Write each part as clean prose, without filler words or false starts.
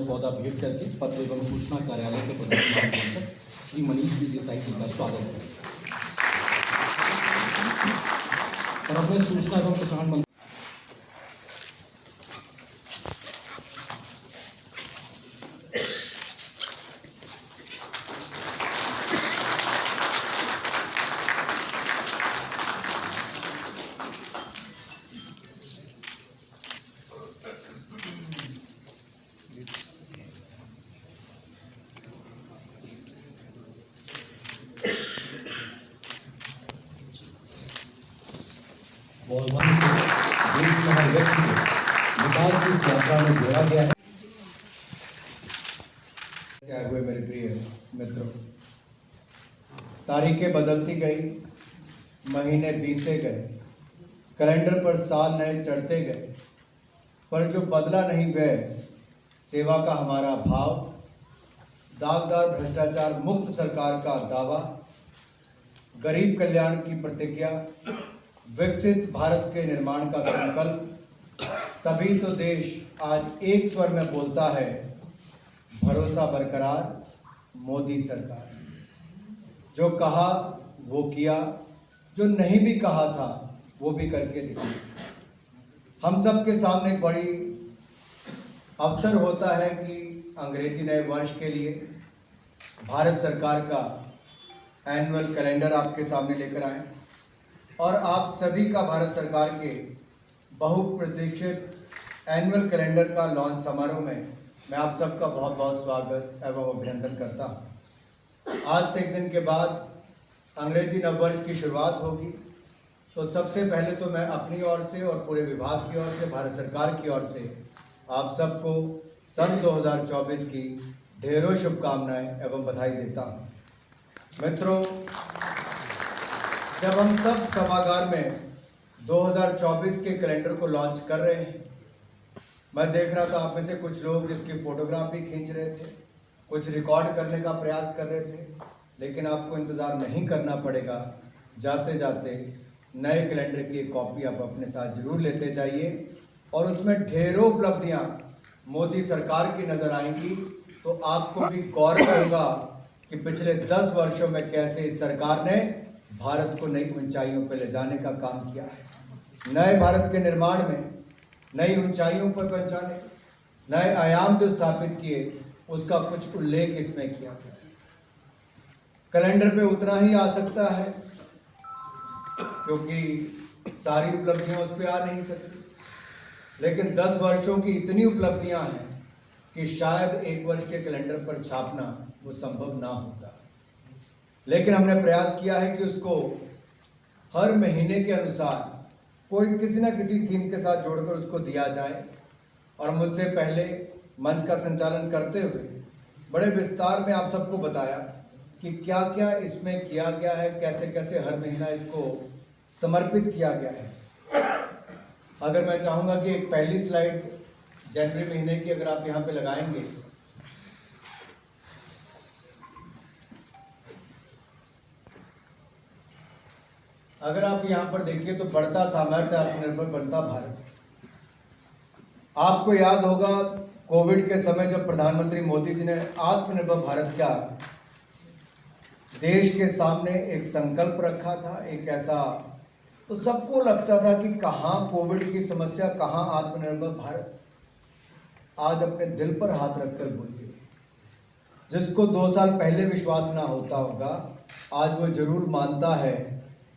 पौधा भेंट करके पत्र एवं सूचना कार्यालय के प्रधान महानिदेशक श्री मनीष बी देसाई जी का स्वागत करें और अपने सूचना एवं प्रसारण मंत्री बोलबान से देश में हर व्यक्ति को विकास की इस यात्रा में जोड़ा गया है। आए हुए मेरे प्रिय मित्रों, तारीखें बदलती गई, महीने बीतते गए, कैलेंडर पर साल नए चढ़ते गए, पर जो बदला नहीं वह सेवा का हमारा भाव, दागदार भ्रष्टाचार मुक्त सरकार का दावा, गरीब कल्याण की प्रतिज्ञा, विकसित भारत के निर्माण का संकल्प। तभी तो देश आज एक स्वर में बोलता है, भरोसा बरकरार मोदी सरकार। जो कहा वो किया, जो नहीं भी कहा था वो भी करके दिखाया। हम सब के सामने एक बड़ी अवसर होता है कि अंग्रेजी नए वर्ष के लिए भारत सरकार का एनुअल कैलेंडर आपके सामने लेकर आए और आप सभी का भारत सरकार के बहुप्रतीक्षित एनुअल कैलेंडर का लॉन्च समारोह में मैं आप सबका बहुत बहुत स्वागत एवं अभिनंदन करता हूँ। आज से एक दिन के बाद अंग्रेजी नववर्ष की शुरुआत होगी, तो सबसे पहले तो मैं अपनी ओर से और पूरे विभाग की ओर से, भारत सरकार की ओर से आप सबको सन 2024 की ढेरों शुभकामनाएं एवं बधाई देता हूँ। मित्रों, जब हम सब सभागार में 2024 के कैलेंडर को लॉन्च कर रहे हैं, मैं देख रहा था आप में से कुछ लोग इसकी फोटोग्राफ भी खींच रहे थे, कुछ रिकॉर्ड करने का प्रयास कर रहे थे, लेकिन आपको इंतज़ार नहीं करना पड़ेगा। जाते जाते नए कैलेंडर की एक कॉपी आप अपने साथ जरूर लेते जाइए और उसमें ढेरों उपलब्धियां मोदी सरकार की नज़र आएंगी, तो आपको भी गौरव होगा कि पिछले 10 वर्षों में कैसे इस सरकार ने भारत को नई ऊंचाइयों पर ले जाने का काम किया है। नए भारत के निर्माण में नई ऊंचाइयों पर पहुंचाने, नए आयाम जो स्थापित किए उसका कुछ उल्लेख इसमें किया गया। कैलेंडर पे उतना ही आ सकता है क्योंकि सारी उपलब्धियां उस पर आ नहीं सकती, लेकिन 10 वर्षों की इतनी उपलब्धियां हैं कि शायद एक वर्ष के कैलेंडर पर छापना वो संभव ना होता। लेकिन हमने प्रयास किया है कि उसको हर महीने के अनुसार कोई किसी न किसी थीम के साथ जोड़कर उसको दिया जाए। और मुझसे पहले मंच का संचालन करते हुए बड़े विस्तार में आप सबको बताया कि क्या क्या इसमें किया गया है, कैसे कैसे हर महीना इसको समर्पित किया गया है। अगर मैं चाहूँगा कि एक पहली स्लाइड जनवरी महीने की अगर आप यहाँ पे लगाएंगे, अगर आप यहाँ पर देखिए तो बढ़ता सामर्थ्य आत्मनिर्भर बनता भारत। आपको याद होगा कोविड के समय जब प्रधानमंत्री मोदी जी ने आत्मनिर्भर भारत का देश के सामने एक संकल्प रखा था, एक ऐसा, तो सबको लगता था कि कहाँ कोविड की समस्या, कहाँ आत्मनिर्भर भारत। आज अपने दिल पर हाथ रखकर बोलिए, जिसको 2 साल पहले विश्वास ना होता होगा, आज वो जरूर मानता है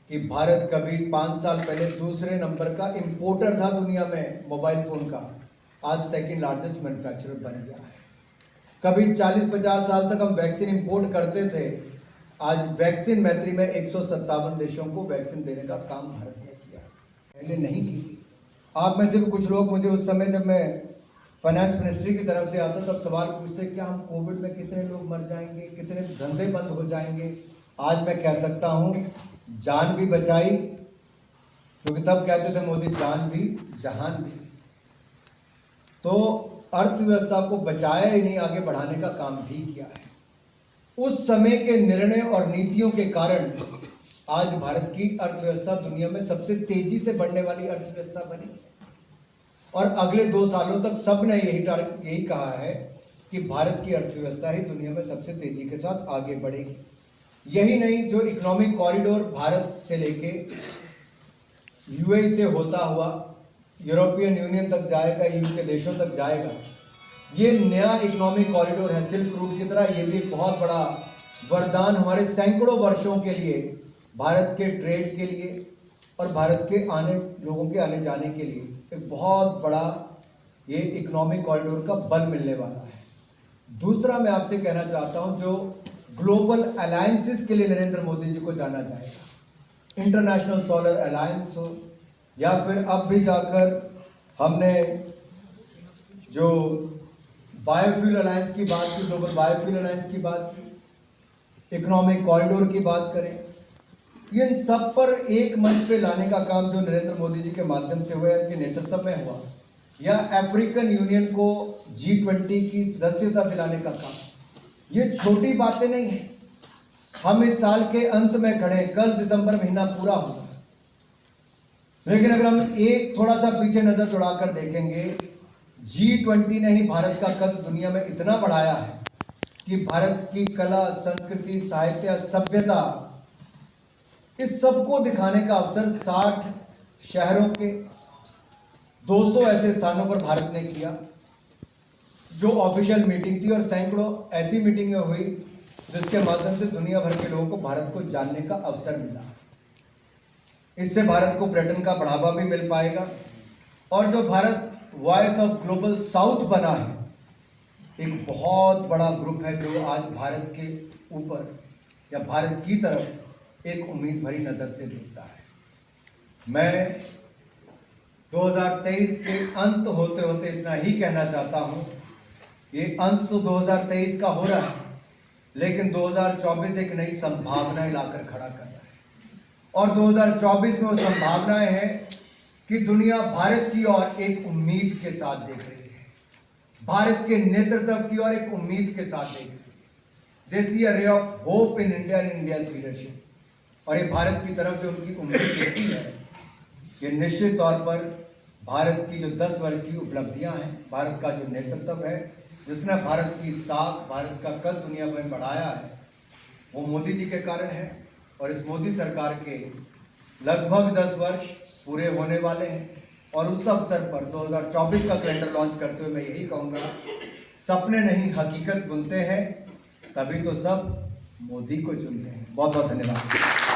कि भारत कभी 5 साल पहले दूसरे नंबर का इंपोर्टर था दुनिया में मोबाइल फ़ोन का, आज सेकंड लार्जेस्ट मैन्युफैक्चरर बन गया है। कभी 40-50 साल तक हम वैक्सीन इंपोर्ट करते थे, आज वैक्सीन मैत्री में 157 देशों को वैक्सीन देने का काम भारत ने किया, पहले नहीं की थी। आप में से भी कुछ लोग मुझे उस समय जब मैं फाइनेंस मिनिस्ट्री की तरफ से आता तब सवाल पूछते क्या हम कोविड में कितने लोग मर जाएंगे, कितने धंधे बंद हो जाएंगे। आज मैं कह सकता हूँ जान भी बचाई, क्योंकि तब कहते थे मोदी जान भी जहान भी। तो अर्थव्यवस्था को बचाया ही नहीं, आगे बढ़ाने का काम भी किया है। उस समय के निर्णय और नीतियों के कारण आज भारत की अर्थव्यवस्था दुनिया में सबसे तेजी से बढ़ने वाली अर्थव्यवस्था बनी। और अगले 2 सालों तक सबने यही कहा है कि भारत की अर्थव्यवस्था ही दुनिया में सबसे तेजी के साथ आगे बढ़ेगी। यही नहीं, जो इकोनॉमिक कॉरिडोर भारत से लेके यूएई से होता हुआ यूरोपियन यूनियन तक जाएगा, यूके के देशों तक जाएगा, ये नया इकोनॉमिक कॉरिडोर है सिल्क रूट की तरह। ये भी एक बहुत बड़ा वरदान हमारे सैकड़ों वर्षों के लिए, भारत के ट्रेड के लिए और भारत के लोगों के आने जाने के लिए एक बहुत बड़ा ये इकोनॉमिक कॉरिडोर का बल मिलने वाला है। दूसरा मैं आपसे कहना चाहता हूं, जो ग्लोबल अलायंसेस के लिए नरेंद्र मोदी जी को जाना जाएगा, इंटरनेशनल सोलर अलायंस हो या फिर अब भी जाकर हमने जो बायोफ्यूल अलायंस की बात की, ग्लोबल बायोफ्यूल अलायंस की बात की, इकोनॉमिक कॉरिडोर की बात करें, इन सब पर एक मंच पे लाने का काम जो नरेंद्र मोदी जी के माध्यम से हुआ, उनके नेतृत्व में हुआ, या अफ्रीकन यूनियन को G20 की सदस्यता दिलाने का काम, ये छोटी बातें नहीं है। हम इस साल के अंत में खड़े, कल दिसंबर महीना पूरा हुआ, लेकिन अगर हम एक थोड़ा सा पीछे नजर दौड़ाकर देखेंगे, G20 ने ही भारत का कद दुनिया में इतना बढ़ाया है कि भारत की कला, संस्कृति, साहित्य, सभ्यता, इस सबको दिखाने का अवसर 60 शहरों के 200 ऐसे स्थानों पर भारत ने किया, जो ऑफिशियल मीटिंग थी, और सैकड़ों ऐसी मीटिंगें हुई जिसके माध्यम से दुनिया भर के लोगों को भारत को जानने का अवसर मिला। इससे भारत को पर्यटन का बढ़ावा भी मिल पाएगा, और जो Bharat voice of global south बना है, एक बहुत बड़ा ग्रुप है जो आज भारत के ऊपर या भारत की तरफ एक उम्मीद भरी नज़र से देखता है। मैं 2023 के अंत होते होते इतना ही कहना चाहता हूँ, ये अंत तो 2023 का हो रहा है, लेकिन 2024 एक नई संभावनाएं लाकर खड़ा कर रहा है, और 2024 में वो संभावनाएं हैं कि दुनिया भारत की ओर एक उम्मीद के साथ देख रही है, भारत के नेतृत्व की ओर एक उम्मीद के साथ देख रही है। दे see a ray of hope in India and India's leadership, और ये भारत की तरफ जो उनकी उम्मीद देती है, ये निश्चित तौर पर भारत की जो 10 वर्ष की उपलब्धियां हैं, भारत का जो नेतृत्व है, जिसने भारत की साख, भारत का कद दुनिया में बढ़ाया है, वो मोदी जी के कारण है। और इस मोदी सरकार के लगभग 10 वर्ष पूरे होने वाले हैं, और उस अवसर पर 2024 का कैलेंडर लॉन्च करते हुए मैं यही कहूँगा, सपने नहीं हकीकत बुनते हैं, तभी तो सब मोदी को चुनते हैं। बहुत बहुत धन्यवाद।